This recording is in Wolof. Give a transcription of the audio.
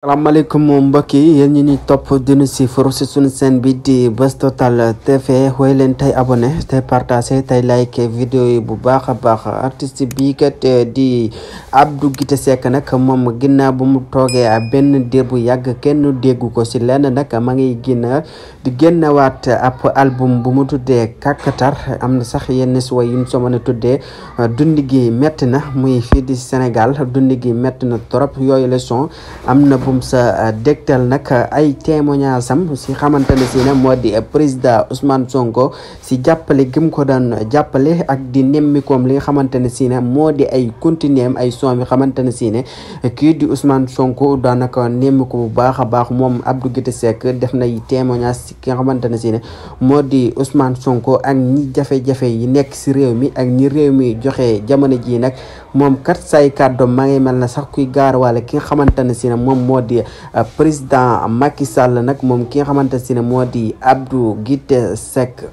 Assalamualaikum mbokk yi yéen ñi top dinu si for si sunu chaîne bi di Buzz Total TV woy leen tay abonné tay partager tay like vidéo yi bu baax artiste bi kat di Abdou Guité Seck nak mom ginnaw bu mu toogee benn diir bu yàgg kenn déggu ko si lenn nak ma ngi di génnawaat ab album bu mu tuddee Kakatar am sax yenn si way yu so mën a tuddee dundi gi metti na muy fii di Sénégal dundi gi metti na trop yooyu le son am na bum sa dektal nak ay témoignage am si xamantene si ne modi président Ousmane Sonko si jàppale gim ko daan jàppale ak di nemmikoom li xamantene si ne modi ay continuer ay son bi xamantene si ne kii di Ousmane Sonko daanaka nemmiku bu baax mom Abdou Guité Seck def na témoignage si ki xamantene si ne modi Ousmane Sonko ak ñi jafe-jafe yi nekk si réew mi ak ñi réew mi joxe jamono ji nak mom kat say kàddu ma ngi mel na sax kuy gaar wala ki xamantene si ne mom modi président Macky Sall nak mom ki nga xamantene si ne modi Abdou Guité Seck.